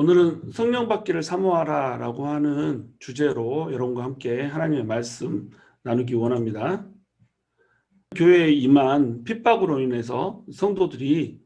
오늘은 성령 받기를 사모하라 라고 하는 주제로 여러분과 함께 하나님의 말씀 나누기 원합니다. 교회에 임한 핍박으로 인해서 성도들이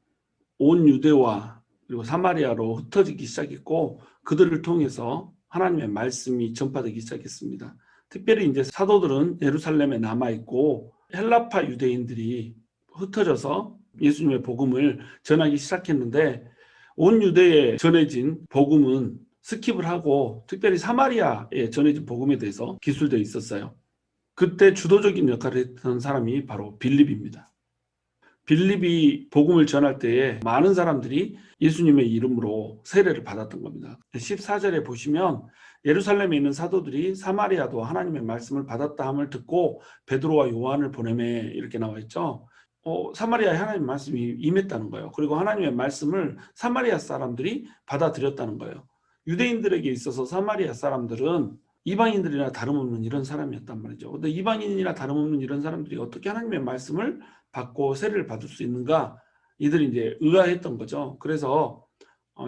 온 유대와 그리고 사마리아로 흩어지기 시작했고, 그들을 통해서 하나님의 말씀이 전파되기 시작했습니다. 특별히 이제 사도들은 예루살렘에 남아있고 헬라파 유대인들이 흩어져서 예수님의 복음을 전하기 시작했는데, 온 유대에 전해진 복음은 스킵을 하고 특별히 사마리아에 전해진 복음에 대해서 기술되어 있었어요. 그때 주도적인 역할을 했던 사람이 바로 빌립입니다. 빌립이 복음을 전할 때에 많은 사람들이 예수님의 이름으로 세례를 받았던 겁니다. 14절에 보시면 예루살렘에 있는 사도들이 사마리아도 하나님의 말씀을 받았다 함을 듣고 베드로와 요한을 보내매, 이렇게 나와 있죠. 사마리아에 하나님의 말씀이 임했다는 거예요. 그리고 하나님의 말씀을 사마리아 사람들이 받아들였다는 거예요. 유대인들에게 있어서 사마리아 사람들은 이방인들이나 다름없는 이런 사람이었단 말이죠. 근데 이방인이나 다름없는 이런 사람들이 어떻게 하나님의 말씀을 받고 세례를 받을 수 있는가? 이들이 이제 의아했던 거죠. 그래서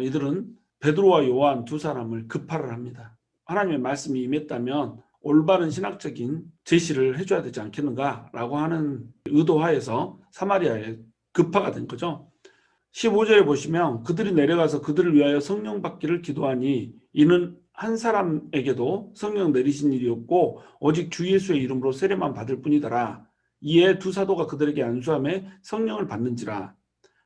이들은 베드로와 요한 두 사람을 급파를 합니다. 하나님의 말씀이 임했다면 올바른 신학적인 제시를 해줘야 되지 않겠는가라고 하는 의도하에서 사마리아에 급파가 된 거죠. 15절에 보시면 그들이 내려가서 그들을 위하여 성령 받기를 기도하니 이는 한 사람에게도 성령 내리신 일이 없고 오직 주 예수의 이름으로 세례만 받을 뿐이더라. 이에 두 사도가 그들에게 안수함에 성령을 받는지라.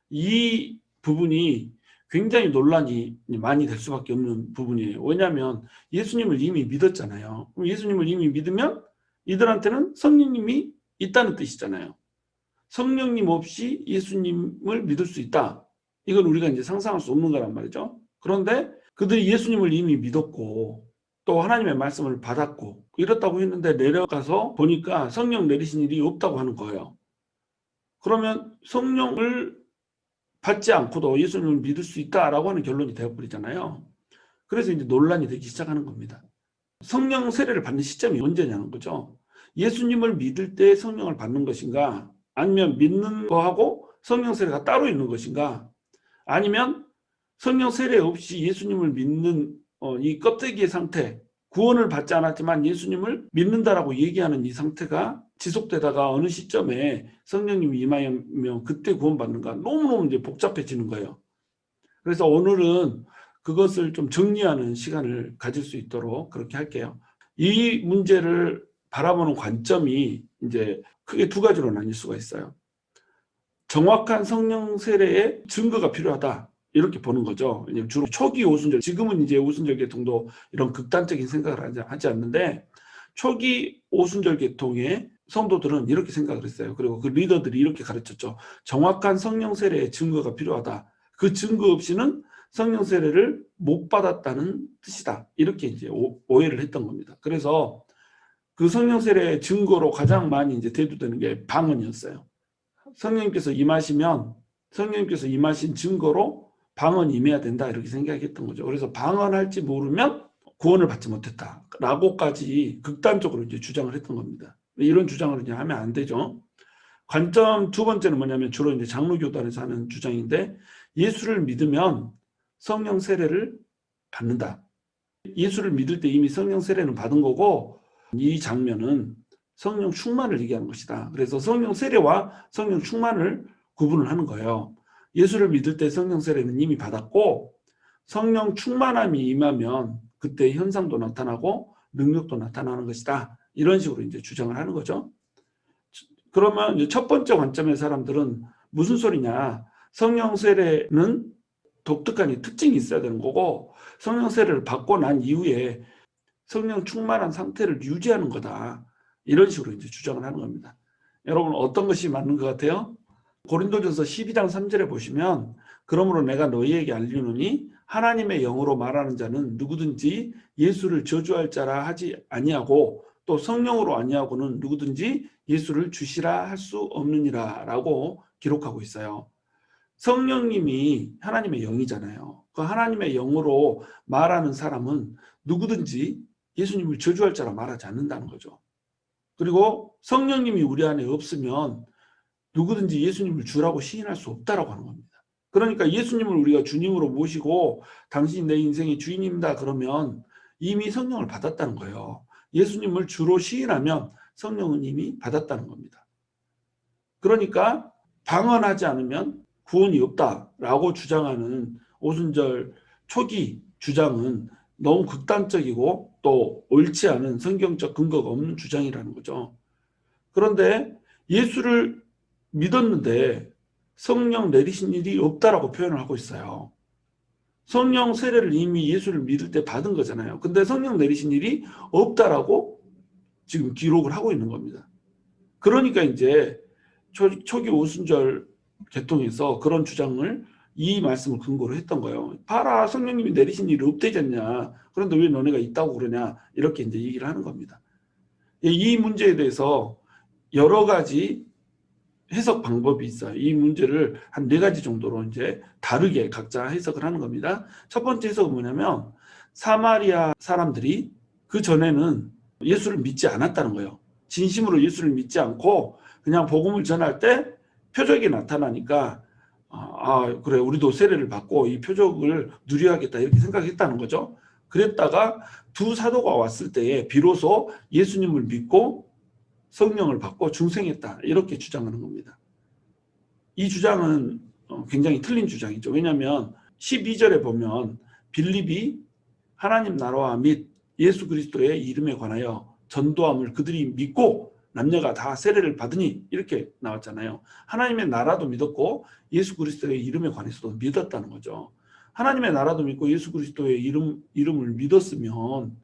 이 부분이 굉장히 논란이 많이 될 수밖에 없는 부분이에요. 왜냐하면 예수님을 이미 믿었잖아요. 그럼 예수님을 이미 믿으면 이들한테는 성령님이 있다는 뜻이잖아요. 성령님 없이 예수님을 믿을 수 있다. 이건 우리가 이제 상상할 수 없는 거란 말이죠. 그런데 그들이 예수님을 이미 믿었고 또 하나님의 말씀을 받았고 이렇다고 했는데 내려가서 보니까 성령 내리신 일이 없다고 하는 거예요. 그러면 성령을 받지 않고도 예수님을 믿을 수 있다라고 하는 결론이 되어버리잖아요. 그래서 이제 논란이 되기 시작하는 겁니다. 성령 세례를 받는 시점이 언제냐는 거죠. 예수님을 믿을 때 성령을 받는 것인가, 아니면 믿는 거하고 성령 세례가 따로 있는 것인가, 아니면 성령 세례 없이 예수님을 믿는 이 껍데기의 상태, 구원을 받지 않았지만 예수님을 믿는다라고 얘기하는 이 상태가 지속되다가 어느 시점에 성령님이 임하면 그때 구원받는가, 너무너무 이제 복잡해지는 거예요. 그래서 오늘은 그것을 좀 정리하는 시간을 가질 수 있도록 그렇게 할게요. 이 문제를 바라보는 관점이 이제 크게 두 가지로 나뉠 수가 있어요. 정확한 성령 세례의 증거가 필요하다, 이렇게 보는 거죠. 주로 초기 오순절, 지금은 이제 오순절 계통도 이런 극단적인 생각을 하지 않는데, 초기 오순절 계통의 성도들은 이렇게 생각을 했어요. 그리고 그 리더들이 이렇게 가르쳤죠. 정확한 성령 세례의 증거가 필요하다. 그 증거 없이는 성령 세례를 못 받았다는 뜻이다. 이렇게 이제 오해를 했던 겁니다. 그래서 그 성령 세례의 증거로 가장 많이 이제 대두되는 게 방언이었어요. 성령님께서 임하시면 성령님께서 임하신 증거로 방언이 임해야 된다, 이렇게 생각했던 거죠. 그래서 방언할지 모르면 구원을 받지 못했다라고까지 극단적으로 이제 주장을 했던 겁니다. 이런 주장을 이제 하면 안 되죠. 관점 두 번째는 뭐냐면 주로 이제 장로교단에서 하는 주장인데, 예수를 믿으면 성령 세례를 받는다. 예수를 믿을 때 이미 성령 세례는 받은 거고, 이 장면은 성령 충만을 얘기하는 것이다. 그래서 성령 세례와 성령 충만을 구분을 하는 거예요. 예수를 믿을 때 성령 세례는 이미 받았고, 성령 충만함이 임하면 그때 현상도 나타나고 능력도 나타나는 것이다. 이런 식으로 이제 주장을 하는 거죠. 그러면 이제 첫 번째 관점의 사람들은 무슨 소리냐? 성령 세례는 독특한 특징이 있어야 되는 거고, 성령 세례를 받고 난 이후에 성령 충만한 상태를 유지하는 거다. 이런 식으로 이제 주장을 하는 겁니다. 여러분, 어떤 것이 맞는 것 같아요? 고린도전서 12장 3절에 보시면, 그러므로 내가 너희에게 알리노니 하나님의 영으로 말하는 자는 누구든지 예수를 저주할 자라 하지 아니하고 또 성령으로 아니하고는 누구든지 예수를 주시라 할 수 없느니라 라고 기록하고 있어요. 성령님이 하나님의 영이잖아요. 그 하나님의 영으로 말하는 사람은 누구든지 예수님을 저주할 자라 말하지 않는다는 거죠. 그리고 성령님이 우리 안에 없으면 누구든지 예수님을 주라고 시인할 수 없다라고 하는 겁니다. 그러니까 예수님을 우리가 주님으로 모시고 당신이 내 인생의 주인입니다. 그러면 이미 성령을 받았다는 거예요. 예수님을 주로 시인하면 성령은 이미 받았다는 겁니다. 그러니까 방언하지 않으면 구원이 없다라고 주장하는 오순절 초기 주장은 너무 극단적이고 또 옳지 않은 성경적 근거가 없는 주장이라는 거죠. 그런데 예수를 믿었는데 성령 내리신 일이 없다라고 표현을 하고 있어요. 성령 세례를 이미 예수를 믿을 때 받은 거잖아요. 근데 성령 내리신 일이 없다라고 지금 기록을 하고 있는 겁니다. 그러니까 이제 초기 오순절 개통에서 그런 주장을 이 말씀을 근거로 했던 거예요. 봐라, 성령님이 내리신 일이 없대잖냐. 그런데 왜 너네가 있다고 그러냐. 이렇게 이제 얘기를 하는 겁니다. 이 문제에 대해서 여러 가지 해석 방법이 있어요. 이 문제를 한 4가지 정도로 이제 다르게 각자 해석을 하는 겁니다. 첫 번째 해석은 뭐냐면 사마리아 사람들이 그 전에는 예수를 믿지 않았다는 거예요. 진심으로 예수를 믿지 않고 그냥 복음을 전할 때 표적이 나타나니까 그래 우리도 세례를 받고 이 표적을 누려야겠다 이렇게 생각했다는 거죠. 그랬다가 두 사도가 왔을 때에 비로소 예수님을 믿고 성령을 받고 중생했다 이렇게 주장하는 겁니다. 이 주장은 굉장히 틀린 주장이죠. 왜냐하면 12절에 보면 빌립이 하나님 나라와 및 예수 그리스도의 이름에 관하여 전도함을 그들이 믿고 남녀가 다 세례를 받으니 이렇게 나왔잖아요. 하나님의 나라도 믿었고 예수 그리스도의 이름에 관해서도 믿었다는 거죠. 하나님의 나라도 믿고 예수 그리스도의 이름을 믿었으면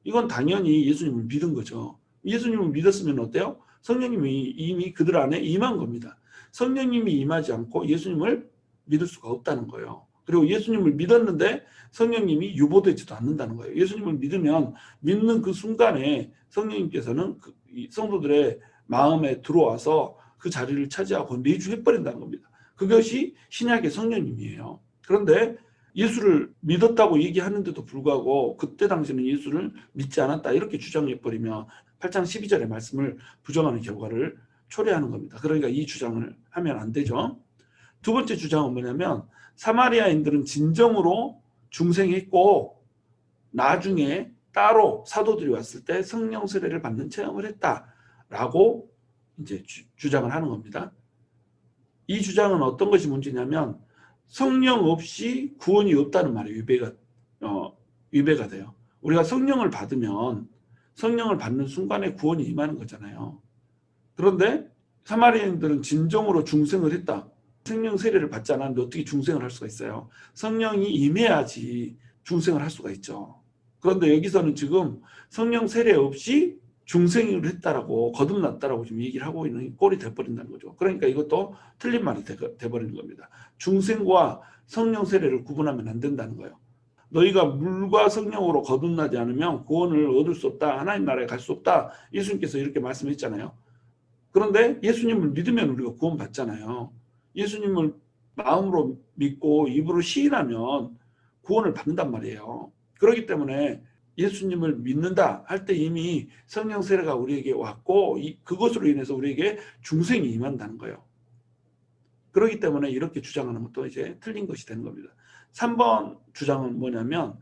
이건 당연히 예수님을 믿은 거죠. 예수님을 믿었으면 어때요? 성령님이 이미 그들 안에 임한 겁니다. 성령님이 임하지 않고 예수님을 믿을 수가 없다는 거예요. 그리고 예수님을 믿었는데 성령님이 유보되지도 않는다는 거예요. 예수님을 믿으면 믿는 그 순간에 성령님께서는 성도들의 마음에 들어와서 그 자리를 차지하고 내주해버린다는 겁니다. 그것이 신약의 성령님이에요. 그런데 예수를 믿었다고 얘기하는데도 불구하고 그때 당시에는 예수를 믿지 않았다 이렇게 주장해버리면 8장 12절의 말씀을 부정하는 결과를 초래하는 겁니다. 그러니까 이 주장을 하면 안 되죠. 두 번째 주장은 뭐냐면 사마리아인들은 진정으로 중생했고 나중에 따로 사도들이 왔을 때 성령 세례를 받는 체험을 했다라고 이제 주장을 하는 겁니다. 이 주장은 어떤 것이 문제냐면 성령 없이 구원이 없다는 말이 위배가 돼요. 우리가 성령을 받으면 성령을 받는 순간에 구원이 임하는 거잖아요. 그런데 사마리아인들은 진정으로 중생을 했다. 성령 세례를 받지 않았는데 어떻게 중생을 할 수가 있어요? 성령이 임해야지 중생을 할 수가 있죠. 그런데 여기서는 지금 성령 세례 없이 중생을 했다라고 거듭났다라고 지금 얘기를 하고 있는 꼴이 돼버린다는 거죠. 그러니까 이것도 틀린 말이 돼버리는 겁니다. 중생과 성령 세례를 구분하면 안 된다는 거예요. 너희가 물과 성령으로 거듭나지 않으면 구원을 얻을 수 없다. 하나님 나라에 갈 수 없다. 예수님께서 이렇게 말씀했잖아요. 그런데 예수님을 믿으면 우리가 구원 받잖아요. 예수님을 마음으로 믿고 입으로 시인하면 구원을 받는단 말이에요. 그렇기 때문에 예수님을 믿는다 할 때 이미 성령 세례가 우리에게 왔고 그것으로 인해서 우리에게 중생이 임한다는 거예요. 그렇기 때문에 이렇게 주장하는 것도 이제 틀린 것이 되는 겁니다. 3번 주장은 뭐냐면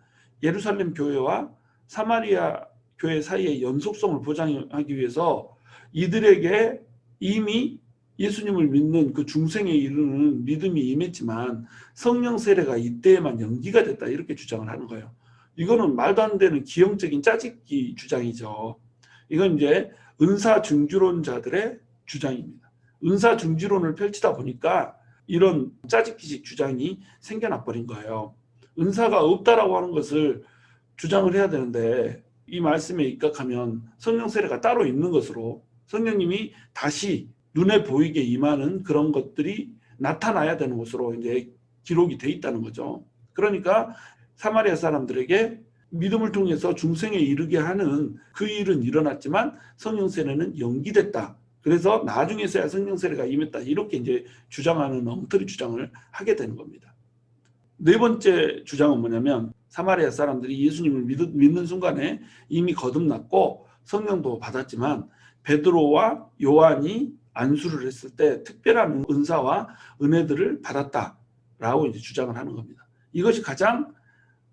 예루살렘 교회와 사마리아 교회 사이의 연속성을 보장하기 위해서 이들에게 이미 예수님을 믿는 그 중생에 이르는 믿음이 임했지만 성령 세례가 이때에만 연기가 됐다 이렇게 주장을 하는 거예요. 이거는 말도 안 되는 기형적인 짜집기 주장이죠. 이건 이제 은사중주론자들의 주장입니다. 은사중주론을 펼치다 보니까 이런 짜집기식 주장이 생겨나 버린 거예요. 은사가 없다라고 하는 것을 주장을 해야 되는데 이 말씀에 입각하면 성령 세례가 따로 있는 것으로 성령님이 다시 눈에 보이게 임하는 그런 것들이 나타나야 되는 것으로 이제 기록이 돼 있다는 거죠. 그러니까 사마리아 사람들에게 믿음을 통해서 중생에 이르게 하는 그 일은 일어났지만 성령 세례는 연기됐다. 그래서 나중에서야 성령 세례가 임했다. 이렇게 이제 주장하는 엉터리 주장을 하게 되는 겁니다. 네 번째 주장은 뭐냐면 사마리아 사람들이 예수님을 믿는 순간에 이미 거듭났고 성령도 받았지만 베드로와 요한이 안수를 했을 때 특별한 은사와 은혜들을 받았다. 라고 이제 주장을 하는 겁니다. 이것이 가장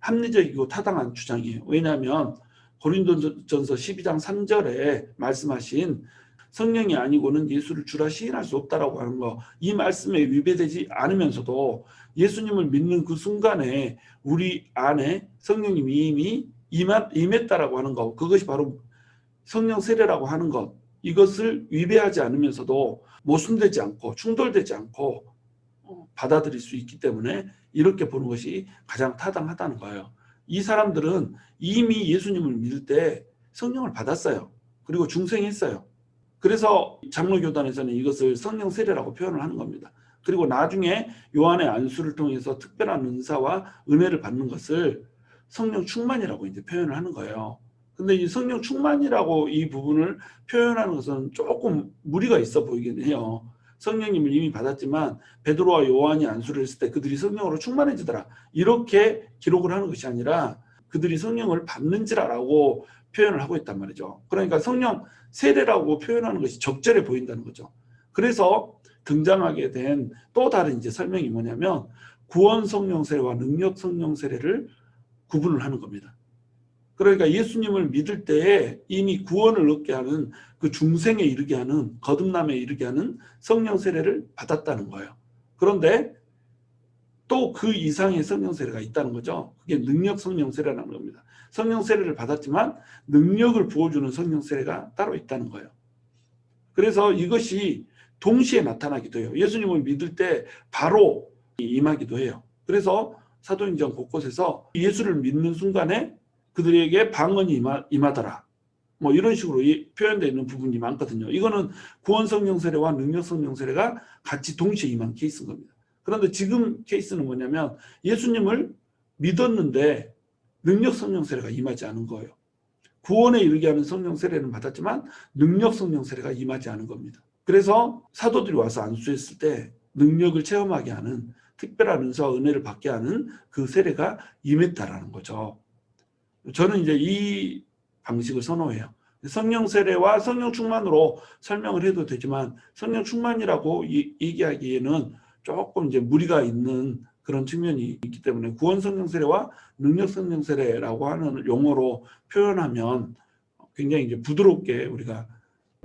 합리적이고 타당한 주장이에요. 왜냐하면 고린도전서 12장 3절에 말씀하신 성령이 아니고는 예수를 주라 시인할 수 없다라고 하는 거, 이 말씀에 위배되지 않으면서도 예수님을 믿는 그 순간에 우리 안에 성령님이 이미 임했다라고 하는 것, 그것이 바로 성령 세례라고 하는 것, 이것을 위배하지 않으면서도 모순되지 않고 충돌되지 않고 받아들일 수 있기 때문에 이렇게 보는 것이 가장 타당하다는 거예요. 이 사람들은 이미 예수님을 믿을 때 성령을 받았어요. 그리고 중생했어요. 그래서 장로교단에서는 이것을 성령 세례라고 표현을 하는 겁니다. 그리고 나중에 요한의 안수를 통해서 특별한 은사와 은혜를 받는 것을 성령 충만이라고 이제 표현을 하는 거예요. 근데 이 성령 충만이라고 이 부분을 표현하는 것은 조금 무리가 있어 보이긴 해요. 성령님을 이미 받았지만 베드로와 요한이 안수를 했을 때 그들이 성령으로 충만해지더라, 이렇게 기록을 하는 것이 아니라 그들이 성령을 받는지라라고 표현을 하고 있단 말이죠. 그러니까 성령 세례라고 표현하는 것이 적절해 보인다는 거죠. 그래서 등장하게 된 또 다른 이제 설명이 뭐냐면 구원 성령 세례와 능력 성령 세례를 구분을 하는 겁니다. 그러니까 예수님을 믿을 때에 이미 구원을 얻게 하는 그 중생에 이르게 하는, 거듭남에 이르게 하는 성령 세례를 받았다는 거예요. 그런데 또 그 이상의 성령 세례가 있다는 거죠. 그게 능력 성령 세례라는 겁니다. 성령 세례를 받았지만 능력을 부어주는 성령 세례가 따로 있다는 거예요. 그래서 이것이 동시에 나타나기도 해요. 예수님을 믿을 때 바로 임하기도 해요. 그래서 사도행전 곳곳에서 예수를 믿는 순간에 그들에게 방언이 임하더라, 뭐 이런 식으로 표현되어 있는 부분이 많거든요. 이거는 구원 성령 세례와 능력 성령 세례가 같이 동시에 임한 케이스인 겁니다. 그런데 지금 케이스는 뭐냐면 예수님을 믿었는데 능력 성령 세례가 임하지 않은 거예요. 구원에 이르게 하는 성령 세례는 받았지만 능력 성령 세례가 임하지 않은 겁니다. 그래서 사도들이 와서 안수했을 때 능력을 체험하게 하는, 특별한 은사와 은혜를 받게 하는 그 세례가 임했다라는 거죠. 저는 이제 이 방식을 선호해요. 성령 세례와 성령 충만으로 설명을 해도 되지만 성령 충만이라고 얘기하기에는 조금 이제 무리가 있는 그런 측면이 있기 때문에 구원 성령 세례와 능력 성령 세례라고 하는 용어로 표현하면 굉장히 이제 부드럽게 우리가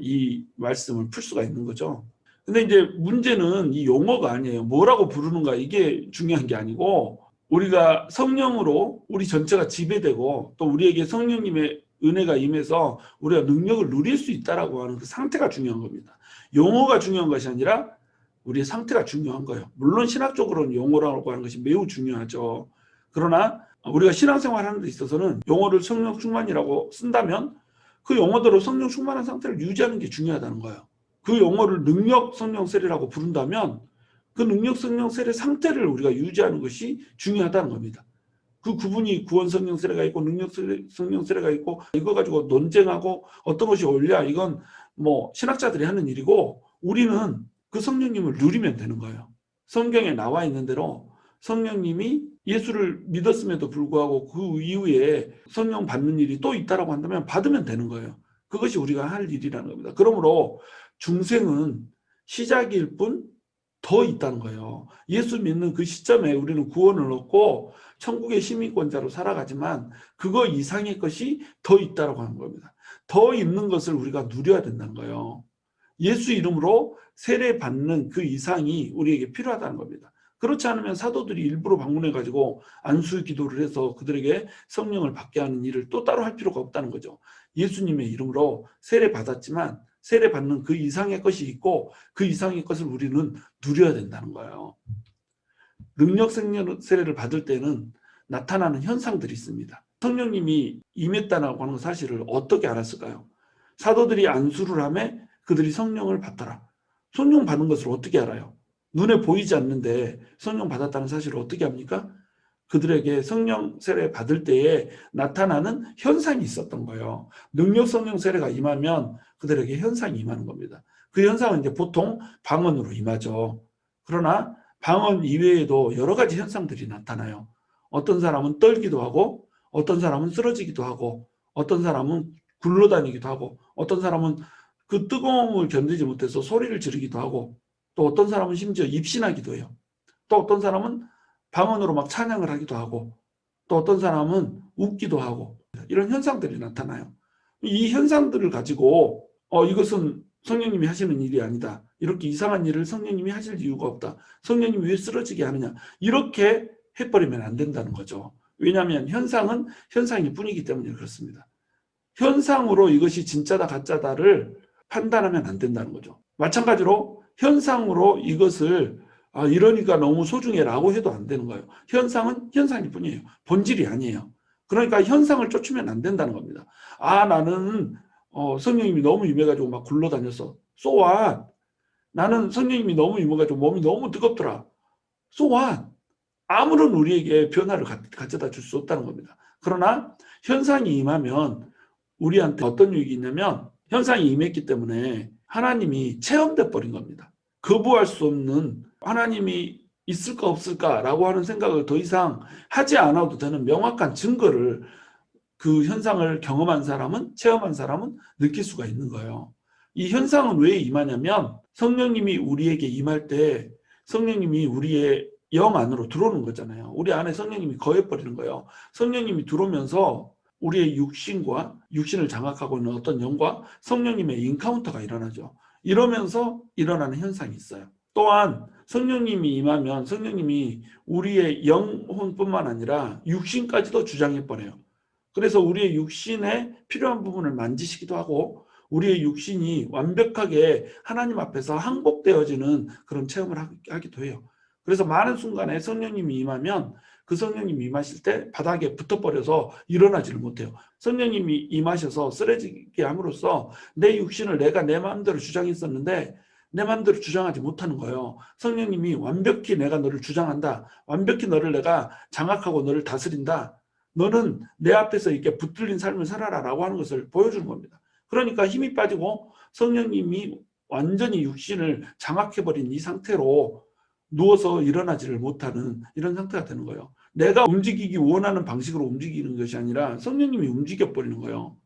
이 말씀을 풀 수가 있는 거죠. 근데 이제 문제는 이 용어가 아니에요. 뭐라고 부르는가, 이게 중요한 게 아니고 우리가 성령으로 우리 전체가 지배되고 또 우리에게 성령님의 은혜가 임해서 우리가 능력을 누릴 수 있다라고 하는 그 상태가 중요한 겁니다. 용어가 중요한 것이 아니라 우리의 상태가 중요한 거예요. 물론 신학적으로는 용어라고 하는 것이 매우 중요하죠. 그러나 우리가 신앙생활 하는 데 있어서는 용어를 성령 충만이라고 쓴다면 그 용어대로 성령 충만한 상태를 유지하는 게 중요하다는 거예요. 그 용어를 능력 성령 세례라고 부른다면 그 능력 성령 세례 상태를 우리가 유지하는 것이 중요하다는 겁니다. 그 구분이 구원 성령 세례가 있고 능력 성령 세례가 있고 이거 가지고 논쟁하고 어떤 것이 옳냐, 이건 뭐 신학자들이 하는 일이고 우리는 그 성령님을 누리면 되는 거예요. 성경에 나와 있는 대로 성령님이 예수를 믿었음에도 불구하고 그 이후에 성령 받는 일이 또 있다라고 한다면 받으면 되는 거예요. 그것이 우리가 할 일이라는 겁니다. 그러므로 중생은 시작일 뿐 더 있다는 거예요. 예수 믿는 그 시점에 우리는 구원을 얻고 천국의 시민권자로 살아가지만 그거 이상의 것이 더 있다고 하는 겁니다. 더 있는 것을 우리가 누려야 된다는 거예요. 예수 이름으로 세례받는 그 이상이 우리에게 필요하다는 겁니다. 그렇지 않으면 사도들이 일부러 방문해가지고 안수 기도를 해서 그들에게 성령을 받게 하는 일을 또 따로 할 필요가 없다는 거죠. 예수님의 이름으로 세례받았지만 세례받는 그 이상의 것이 있고 그 이상의 것을 우리는 누려야 된다는 거예요. 능력 성령 세례를 받을 때는 나타나는 현상들이 있습니다. 성령님이 임했다고 하는 사실을 어떻게 알았을까요? 사도들이 안수를 하며 그들이 성령을 받더라. 성령 받는 것을 어떻게 알아요? 눈에 보이지 않는데 성령 받았다는 사실을 어떻게 합니까? 그들에게 성령 세례 받을 때에 나타나는 현상이 있었던 거예요. 능력 성령 세례가 임하면 그들에게 현상이 임하는 겁니다. 그 현상은 이제 보통 방언으로 임하죠. 그러나 방언 이외에도 여러 가지 현상들이 나타나요. 어떤 사람은 떨기도 하고 어떤 사람은 쓰러지기도 하고 어떤 사람은 굴러다니기도 하고 어떤 사람은 그 뜨거움을 견디지 못해서 소리를 지르기도 하고 또 어떤 사람은 심지어 입신하기도 해요. 또 어떤 사람은 방언으로 막 찬양을 하기도 하고, 또 어떤 사람은 웃기도 하고, 이런 현상들이 나타나요. 이 현상들을 가지고 이것은 성령님이 하시는 일이 아니다. 이렇게 이상한 일을 성령님이 하실 이유가 없다. 성령님이 왜 쓰러지게 하느냐. 이렇게 해버리면 안 된다는 거죠. 왜냐하면 현상은 현상일 뿐이기 때문에 그렇습니다. 현상으로 이것이 진짜다 가짜다를 판단하면 안 된다는 거죠. 마찬가지로 현상으로 이것을 이러니까 너무 소중해라고 해도 안 되는 거예요. 현상은 현상일 뿐이에요. 본질이 아니에요. 그러니까 현상을 쫓으면 안 된다는 겁니다. 나는 성령님이 너무 임해가지고 막 굴러다녔어. So what? 나는 성령님이 너무 임해가지고 몸이 너무 뜨겁더라. So what? 아무런 우리에게 변화를 가져다 줄 수 없다는 겁니다. 그러나 현상이 임하면 우리한테 어떤 유익이 있냐면 현상이 임했기 때문에 하나님이 체험돼 버린 겁니다. 거부할 수 없는 하나님이 있을까 없을까라고 하는 생각을 더 이상 하지 않아도 되는 명확한 증거를 그 현상을 경험한 사람은 체험한 사람은 느낄 수가 있는 거예요. 이 현상은 왜 임하냐면 성령님이 우리에게 임할 때 성령님이 우리의 영 안으로 들어오는 거잖아요. 우리 안에 성령님이 거해버리는 거예요. 성령님이 들어오면서 우리의 육신과 육신을 장악하고 있는 어떤 영과 성령님의 인카운터가 일어나죠. 이러면서 일어나는 현상이 있어요. 또한 성령님이 임하면 성령님이 우리의 영혼뿐만 아니라 육신까지도 주장해버려요. 그래서 우리의 육신에 필요한 부분을 만지시기도 하고 우리의 육신이 완벽하게 하나님 앞에서 항복되어지는 그런 체험을 하기도 해요. 그래서 많은 순간에 성령님이 임하면 그 성령님이 임하실 때 바닥에 붙어버려서 일어나지를 못해요. 성령님이 임하셔서 쓰러지게 함으로써 내 육신을 내가 내 마음대로 주장했었는데 내 마음대로 주장하지 못하는 거예요. 성령님이 완벽히 내가 너를 주장한다. 완벽히 너를 내가 장악하고 너를 다스린다. 너는 내 앞에서 이렇게 붙들린 삶을 살아라 라고 하는 것을 보여주는 겁니다. 그러니까 힘이 빠지고 성령님이 완전히 육신을 장악해버린 이 상태로 누워서 일어나지를 못하는 이런 상태가 되는 거예요. 내가 움직이기 원하는 방식으로 움직이는 것이 아니라 성령님이 움직여버리는 거예요.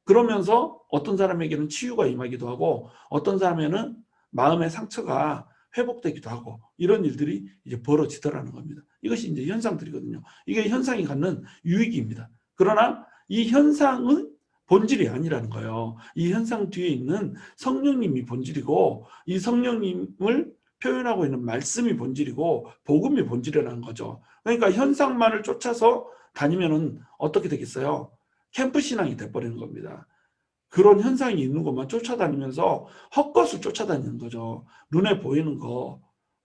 그러면서 어떤 사람에게는 치유가 임하기도 하고 어떤 사람에는 마음의 상처가 회복되기도 하고 이런 일들이 이제 벌어지더라는 겁니다. 이것이 이제 현상들이거든요. 이게 현상이 갖는 유익입니다. 그러나 이 현상은 본질이 아니라는 거예요. 이 현상 뒤에 있는 성령님이 본질이고 이 성령님을 표현하고 있는 말씀이 본질이고 복음이 본질이라는 거죠. 그러니까 현상만을 쫓아서 다니면은 어떻게 되겠어요? 캠프 신앙이 돼버리는 겁니다. 그런 현상이 있는 것만 쫓아다니면서 헛것을 쫓아다니는 거죠. 눈에 보이는 거,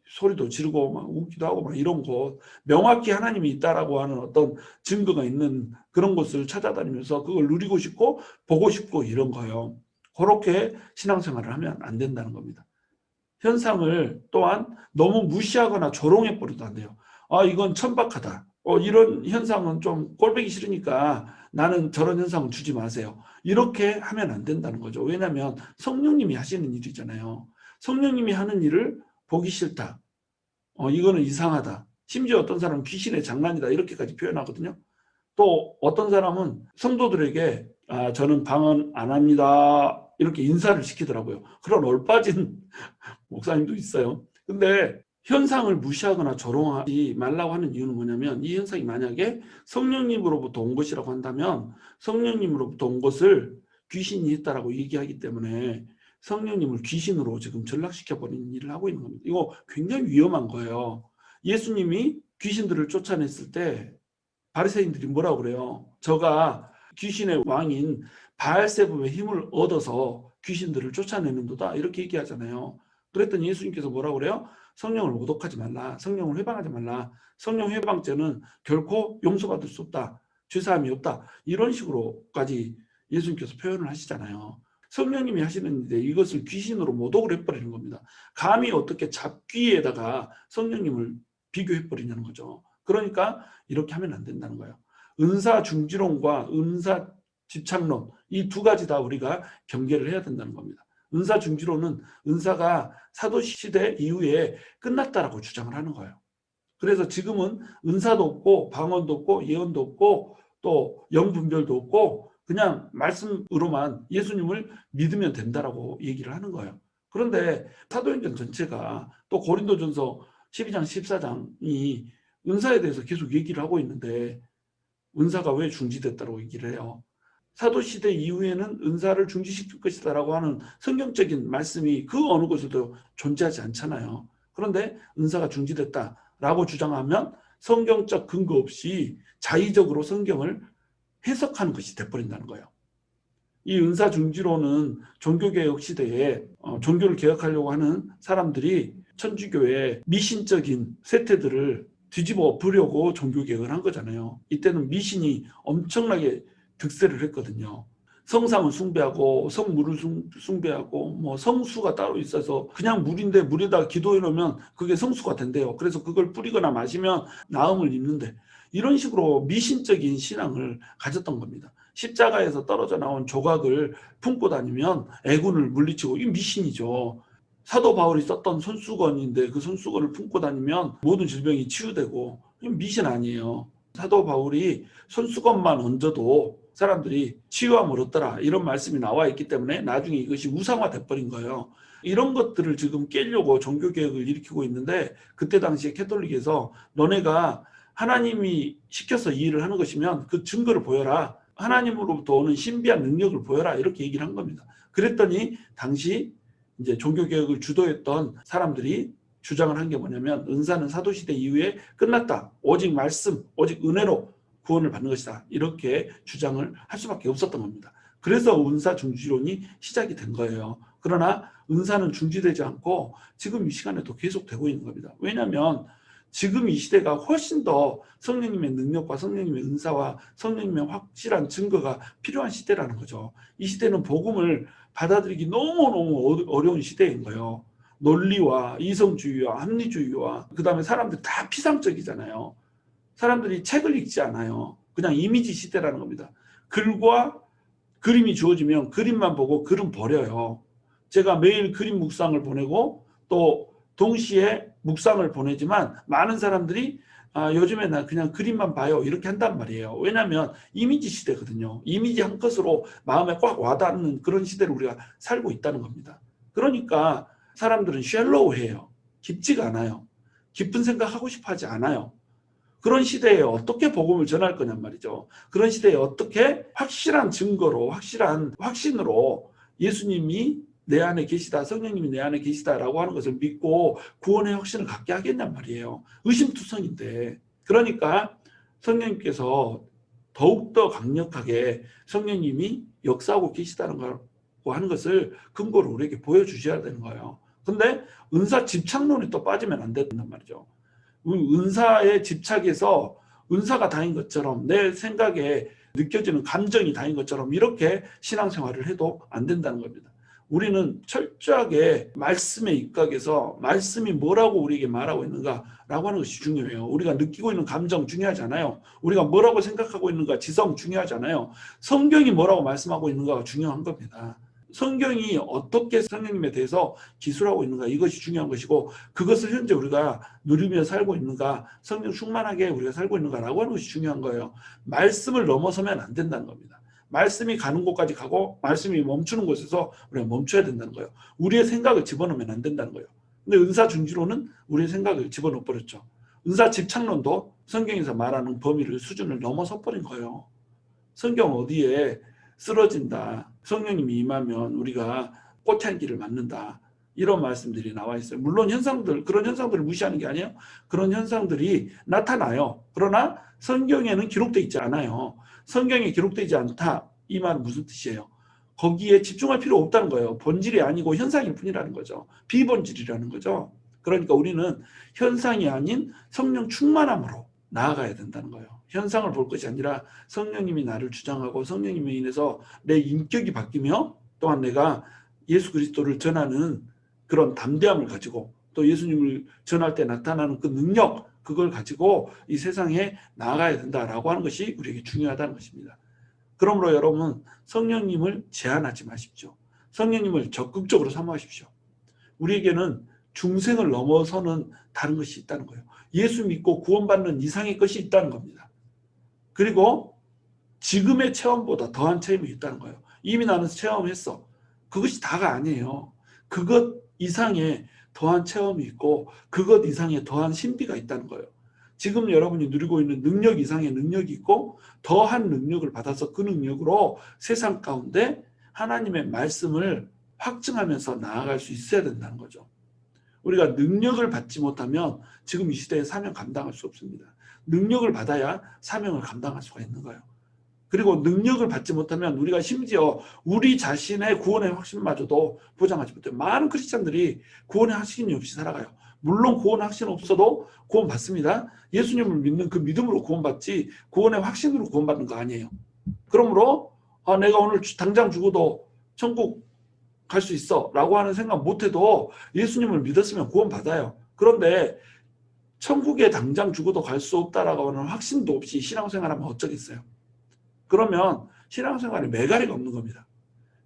소리도 지르고 막 웃기도 하고 막 이런 거, 명확히 하나님이 있다라고 하는 어떤 증거가 있는 그런 것을 찾아다니면서 그걸 누리고 싶고 보고 싶고 이런 거예요. 그렇게 신앙생활을 하면 안 된다는 겁니다. 현상을 또한 너무 무시하거나 조롱해 버려도 안 돼요. 이건 천박하다. 이런 현상은 좀 꼴보기 싫으니까 나는 저런 현상은 주지 마세요. 이렇게 하면 안 된다는 거죠. 왜냐하면 성령님이 하시는 일이잖아요. 성령님이 하는 일을 보기 싫다. 이거는 이상하다. 심지어 어떤 사람은 귀신의 장난이다. 이렇게까지 표현하거든요. 또 어떤 사람은 성도들에게 저는 방언 안 합니다. 이렇게 인사를 시키더라고요. 그런 얼빠진 목사님도 있어요. 근데 현상을 무시하거나 조롱하지 말라고 하는 이유는 뭐냐면 이 현상이 만약에 성령님으로부터 온 것이라고 한다면 성령님으로부터 온 것을 귀신이 했다라고 얘기하기 때문에 성령님을 귀신으로 지금 전락시켜버리는 일을 하고 있는 겁니다. 이거 굉장히 위험한 거예요. 예수님이 귀신들을 쫓아냈을 때 바리새인들이 뭐라고 그래요? 저가 귀신의 왕인 바알세불의 힘을 얻어서 귀신들을 쫓아내는도다 이렇게 얘기하잖아요. 그랬더니 예수님께서 뭐라고 그래요? 성령을 모독하지 말라. 성령을 회방하지 말라. 성령 회방죄는 결코 용서받을 수 없다. 죄사함이 없다. 이런 식으로까지 예수님께서 표현을 하시잖아요. 성령님이 하시는 일인데 이것을 귀신으로 모독을 해버리는 겁니다. 감히 어떻게 잡귀에다가 성령님을 비교해버리냐는 거죠. 그러니까 이렇게 하면 안 된다는 거예요. 은사 중지론과 은사 집착론 이 두 가지 다 우리가 경계를 해야 된다는 겁니다. 은사 중지론은 은사가 사도시대 이후에 끝났다라고 주장을 하는 거예요. 그래서 지금은 은사도 없고 방언도 없고 예언도 없고 또 영분별도 없고 그냥 말씀으로만 예수님을 믿으면 된다라고 얘기를 하는 거예요. 그런데 사도행전 전체가 또 고린도전서 12장, 14장이 은사에 대해서 계속 얘기를 하고 있는데 은사가 왜 중지됐다고 얘기를 해요. 사도시대 이후에는 은사를 중지시킬 것이다 라고 하는 성경적인 말씀이 그 어느 곳에도 존재하지 않잖아요. 그런데 은사가 중지됐다라고 주장하면 성경적 근거 없이 자의적으로 성경을 해석하는 것이 돼버린다는 거예요. 이 은사 중지론은 종교개혁 시대에 종교를 개혁하려고 하는 사람들이 천주교의 미신적인 세태들을 뒤집어 엎으려고 종교개혁을 한 거잖아요. 이때는 미신이 엄청나게 득세를 했거든요. 성상을 숭배하고 성물을 숭배하고 뭐 성수가 따로 있어서 그냥 물인데 물에다가 기도해 놓으면 그게 성수가 된대요. 그래서 그걸 뿌리거나 마시면 나음을 입는데 이런 식으로 미신적인 신앙을 가졌던 겁니다. 십자가에서 떨어져 나온 조각을 품고 다니면 애군을 물리치고 이 미신이죠. 사도 바울이 썼던 손수건인데 그 손수건을 품고 다니면 모든 질병이 치유되고 미신 아니에요. 사도 바울이 손수건만 얹어도 사람들이 치유함을 얻더라 이런 말씀이 나와 있기 때문에 나중에 이것이 우상화돼 버린 거예요. 이런 것들을 지금 깨려고 종교개혁을 일으키고 있는데 그때 당시에 캐톨릭에서 너네가 하나님이 시켜서 이 일을 하는 것이면 그 증거를 보여라. 하나님으로부터 오는 신비한 능력을 보여라 이렇게 얘기를 한 겁니다. 그랬더니 당시 이제 종교개혁을 주도했던 사람들이 주장을 한 게 뭐냐면 은사는 사도시대 이후에 끝났다. 오직 말씀, 오직 은혜로 구원을 받는 것이다. 이렇게 주장을 할 수밖에 없었던 겁니다. 그래서 은사 중지론이 시작이 된 거예요. 그러나 은사는 중지되지 않고 지금 이 시간에도 계속되고 있는 겁니다. 왜냐하면 지금 이 시대가 훨씬 더 성령님의 능력과 성령님의 은사와 성령님의 확실한 증거가 필요한 시대라는 거죠. 이 시대는 복음을 받아들이기 너무너무 어려운 시대인 거예요. 논리와 이성주의와 합리주의와 그 다음에 사람들 다 피상적이잖아요. 사람들이 책을 읽지 않아요. 그냥 이미지 시대라는 겁니다. 글과 그림이 주어지면 그림만 보고 글은 버려요. 제가 매일 그림 묵상을 보내고 또 동시에 묵상을 보내지만 많은 사람들이 요즘에 나 그냥 그림만 봐요 이렇게 한단 말이에요. 왜냐하면 이미지 시대거든요. 이미지 한 것으로 마음에 꽉 와닿는 그런 시대를 우리가 살고 있다는 겁니다. 그러니까 사람들은 쉘로우해요. 깊지가 않아요. 깊은 생각하고 싶어 하지 않아요. 그런 시대에 어떻게 복음을 전할 거냔 말이죠. 그런 시대에 어떻게 확실한 증거로 확실한 확신으로 예수님이 내 안에 계시다, 성령님이 내 안에 계시다라고 하는 것을 믿고 구원의 확신을 갖게 하겠냔 말이에요. 의심투성인데. 그러니까 성령님께서 더욱더 강력하게 성령님이 역사하고 계시다는 거 하는 것을 근거로 우리에게 보여주셔야 되는 거예요. 근데 은사 집착론에 또 빠지면 안 된단 말이죠. 은사에 집착해서 은사가 다인 것처럼 내 생각에 느껴지는 감정이 다인 것처럼 이렇게 신앙생활을 해도 안 된다는 겁니다. 우리는 철저하게 말씀에 입각해서 말씀이 뭐라고 우리에게 말하고 있는가라고 하는 것이 중요해요. 우리가 느끼고 있는 감정 중요하잖아요. 우리가 뭐라고 생각하고 있는가 지성 중요하잖아요. 성경이 뭐라고 말씀하고 있는가가 중요한 겁니다. 성경이 어떻게 성령님에 대해서 기술하고 있는가 이것이 중요한 것이고 그것을 현재 우리가 누리며 살고 있는가 성령 충만하게 우리가 살고 있는가라고 하는 것이 중요한 거예요. 말씀을 넘어서면 안 된다는 겁니다. 말씀이 가는 곳까지 가고 말씀이 멈추는 곳에서 우리가 멈춰야 된다는 거예요. 우리의 생각을 집어넣으면 안 된다는 거예요. 근데 은사 중지론은 우리의 생각을 집어넣어 버렸죠. 은사 집착론도 성경에서 말하는 범위를 수준을 넘어서 버린 거예요. 성경 어디에 쓰러진다. 성령님이 임하면 우리가 꽃향기를 맡는다. 이런 말씀들이 나와 있어요. 물론 그런 현상들을 무시하는 게 아니에요. 그런 현상들이 나타나요. 그러나 성경에는 기록되어 있지 않아요. 성경에 기록되지 않다. 이 말은 무슨 뜻이에요? 거기에 집중할 필요 없다는 거예요. 본질이 아니고 현상일 뿐이라는 거죠. 비본질이라는 거죠. 그러니까 우리는 현상이 아닌 성령 충만함으로 나아가야 된다는 거예요. 현상을 볼 것이 아니라 성령님이 나를 주장하고 성령님에 인해서 내 인격이 바뀌며 또한 내가 예수 그리스도를 전하는 그런 담대함을 가지고 또 예수님을 전할 때 나타나는 그 능력 그걸 가지고 이 세상에 나아가야 된다라고 하는 것이 우리에게 중요하다는 것입니다. 그러므로 여러분 성령님을 제한하지 마십시오. 성령님을 적극적으로 사모하십시오. 우리에게는 중생을 넘어서는 다른 것이 있다는 거예요. 예수 믿고 구원받는 이상의 것이 있다는 겁니다. 그리고 지금의 체험보다 더한 체험이 있다는 거예요. 이미 나는 체험했어. 그것이 다가 아니에요. 그것 이상의 더한 체험이 있고 그것 이상의 더한 신비가 있다는 거예요. 지금 여러분이 누리고 있는 능력 이상의 능력이 있고 더한 능력을 받아서 그 능력으로 세상 가운데 하나님의 말씀을 확증하면서 나아갈 수 있어야 된다는 거죠. 우리가 능력을 받지 못하면 지금 이 시대에 사명 감당할 수 없습니다. 능력을 받아야 사명을 감당할 수가 있는 거예요. 그리고 능력을 받지 못하면 우리가 심지어 우리 자신의 구원의 확신마저도 보장하지 못해요. 많은 크리스찬들이 구원의 확신이 없이 살아가요. 물론 구원 확신 없어도 구원 받습니다. 예수님을 믿는 그 믿음으로 구원받지 구원의 확신으로 구원받는 거 아니에요. 그러므로 내가 오늘 당장 죽어도 천국 갈 수 있어 라고 하는 생각 못해도 예수님을 믿었으면 구원받아요. 그런데 천국에 당장 죽어도 갈 수 없다라고 하는 확신도 없이 신앙생활하면 어쩌겠어요. 그러면 신앙생활에 매가리가 없는 겁니다.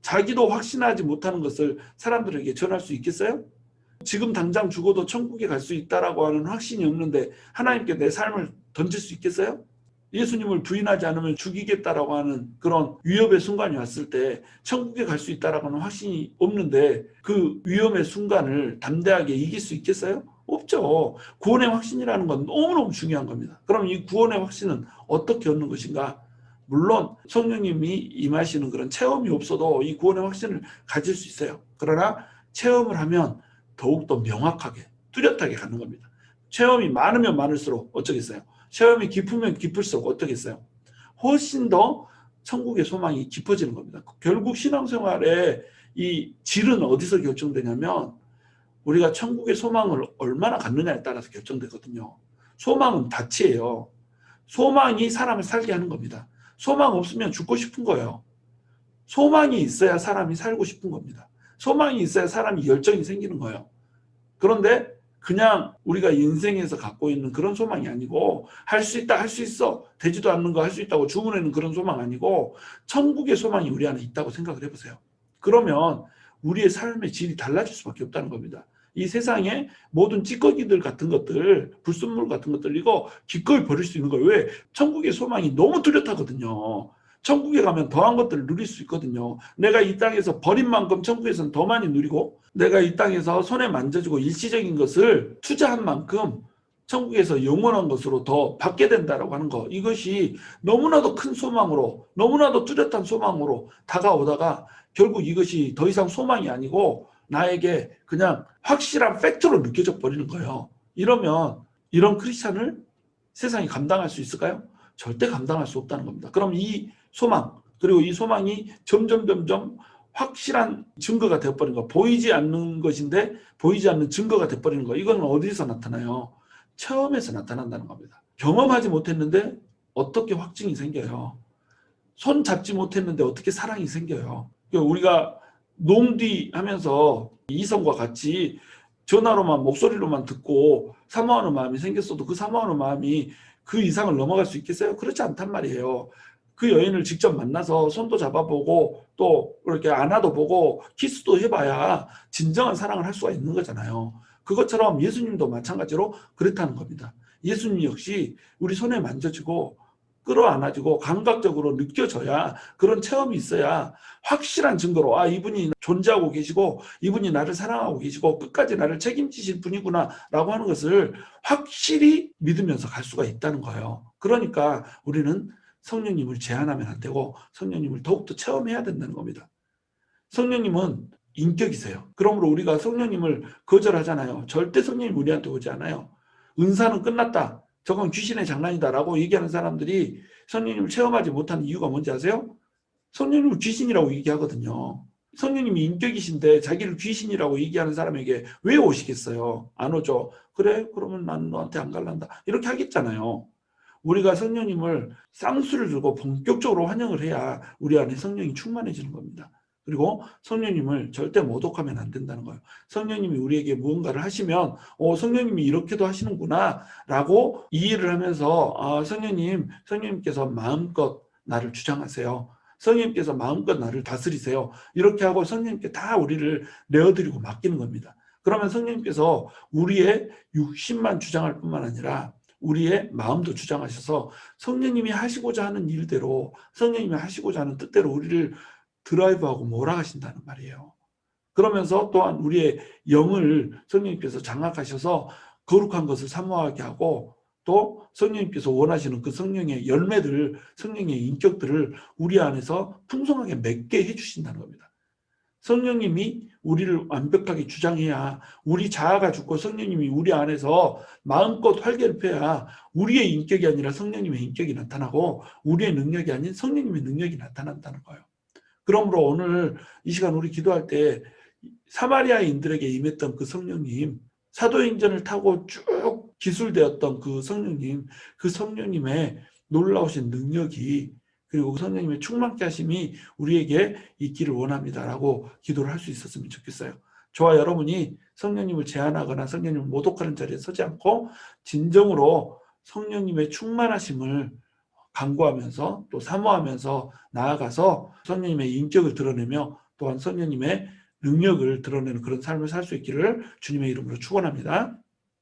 자기도 확신하지 못하는 것을 사람들에게 전할 수 있겠어요? 지금 당장 죽어도 천국에 갈 수 있다라고 하는 확신이 없는데 하나님께 내 삶을 던질 수 있겠어요? 예수님을 부인하지 않으면 죽이겠다라고 하는 그런 위협의 순간이 왔을 때 천국에 갈 수 있다라고 하는 확신이 없는데 그 위험의 순간을 담대하게 이길 수 있겠어요? 없죠. 구원의 확신이라는 건 너무너무 중요한 겁니다. 그럼 이 구원의 확신은 어떻게 얻는 것인가? 물론 성령님이 임하시는 그런 체험이 없어도 이 구원의 확신을 가질 수 있어요. 그러나 체험을 하면 더욱더 명확하게 뚜렷하게 가는 겁니다. 체험이 많으면 많을수록 어쩌겠어요? 체험이 깊으면 깊을수록 어떠겠어요? 훨씬 더 천국의 소망이 깊어지는 겁니다. 결국 신앙생활의 이 질은 어디서 결정되냐면 우리가 천국의 소망을 얼마나 갖느냐에 따라서 결정되거든요. 소망은 닻이에요. 소망이 사람을 살게 하는 겁니다. 소망 없으면 죽고 싶은 거예요. 소망이 있어야 사람이 살고 싶은 겁니다. 소망이 있어야 사람이 열정이 생기는 거예요. 그런데 그냥 우리가 인생에서 갖고 있는 그런 소망이 아니고 할 수 있다, 할 수 있어, 되지도 않는 거 할 수 있다고 주문하는 그런 소망 아니고 천국의 소망이 우리 안에 있다고 생각을 해보세요. 그러면 우리의 삶의 질이 달라질 수밖에 없다는 겁니다. 이 세상에 모든 찌꺼기들 같은 것들, 불순물 같은 것들 이거 기꺼이 버릴 수 있는 거예요. 왜? 천국의 소망이 너무 뚜렷하거든요. 천국에 가면 더한 것들을 누릴 수 있거든요. 내가 이 땅에서 버린 만큼 천국에서는 더 많이 누리고 내가 이 땅에서 손에 만져주고 일시적인 것을 투자한 만큼 천국에서 영원한 것으로 더 받게 된다라고 하는 거. 이것이 너무나도 큰 소망으로 너무나도 뚜렷한 소망으로 다가오다가 결국 이것이 더 이상 소망이 아니고 나에게 그냥 확실한 팩트로 느껴져 버리는 거예요. 이러면 이런 크리스찬을 세상이 감당할 수 있을까요? 절대 감당할 수 없다는 겁니다. 그럼 이 소망 그리고 이 소망이 점점 확실한 증거가 되어버린 거, 보이지 않는 것인데 보이지 않는 증거가 되어버리는 거. 이건 어디서 나타나요? 체험에서 나타난다는 겁니다. 경험하지 못했는데 어떻게 확증이 생겨요? 손 잡지 못했는데 어떻게 사랑이 생겨요? 우리가 농디 하면서 이성과 같이 전화로만 목소리로만 듣고 사모하는 마음이 생겼어도 그 사모하는 마음이 그 이상을 넘어갈 수 있겠어요? 그렇지 않단 말이에요. 그 여인을 직접 만나서 손도 잡아보고 또 그렇게 안아도 보고 키스도 해봐야 진정한 사랑을 할 수가 있는 거잖아요. 그것처럼 예수님도 마찬가지로 그렇다는 겁니다. 예수님 역시 우리 손에 만져지고 끌어안아지고 감각적으로 느껴져야 그런 체험이 있어야 확실한 증거로 이분이 존재하고 계시고 이분이 나를 사랑하고 계시고 끝까지 나를 책임지실 분이구나 라고 하는 것을 확실히 믿으면서 갈 수가 있다는 거예요. 그러니까 우리는 성령님을 제한하면 안 되고 성령님을 더욱더 체험해야 된다는 겁니다. 성령님은 인격이세요. 그러므로 우리가 성령님을 거절하잖아요. 절대 성령님 우리한테 오지 않아요. 은사는 끝났다. 저건 귀신의 장난이다 라고 얘기하는 사람들이 성령님을 체험하지 못하는 이유가 뭔지 아세요? 성령님을 귀신이라고 얘기하거든요. 성령님이 인격이신데 자기를 귀신이라고 얘기하는 사람에게 왜 오시겠어요? 안 오죠. 그래? 그러면 난 너한테 안 갈란다. 이렇게 하겠잖아요. 우리가 성령님을 쌍수를 두고 본격적으로 환영을 해야 우리 안에 성령이 충만해지는 겁니다. 그리고 성령님을 절대 모독하면 안 된다는 거예요. 성령님이 우리에게 무언가를 하시면 성령님이 이렇게도 하시는구나 라고 이해를 하면서 성령님께서 마음껏 나를 주장하세요. 성령님께서 마음껏 나를 다스리세요. 이렇게 하고 성령님께 다 우리를 내어드리고 맡기는 겁니다. 그러면 성령님께서 우리의 육신만 주장할 뿐만 아니라 우리의 마음도 주장하셔서 성령님이 하시고자 하는 일대로 성령님이 하시고자 하는 뜻대로 우리를 드라이브하고 몰아가신다는 말이에요. 그러면서 또한 우리의 영을 성령님께서 장악하셔서 거룩한 것을 사모하게 하고 또 성령님께서 원하시는 그 성령의 열매들, 성령의 인격들을 우리 안에서 풍성하게 맺게 해주신다는 겁니다. 성령님이 우리를 완벽하게 주장해야 우리 자아가 죽고 성령님이 우리 안에서 마음껏 활개를 펴야 우리의 인격이 아니라 성령님의 인격이 나타나고 우리의 능력이 아닌 성령님의 능력이 나타난다는 거예요. 그러므로 오늘 이 시간 우리 기도할 때 사마리아인들에게 임했던 그 성령님, 사도행전을 타고 쭉 기술되었던 그 성령님의 놀라우신 능력이 그리고 그 성령님의 충만케 하심이 우리에게 있기를 원합니다라고 기도를 할 수 있었으면 좋겠어요. 저와 여러분이 성령님을 제한하거나 성령님을 모독하는 자리에 서지 않고 진정으로 성령님의 충만하심을 간구하면서 또 사모하면서 나아가서 성령님의 인격을 드러내며 또한 성령님의 능력을 드러내는 그런 삶을 살 수 있기를 주님의 이름으로 축원합니다.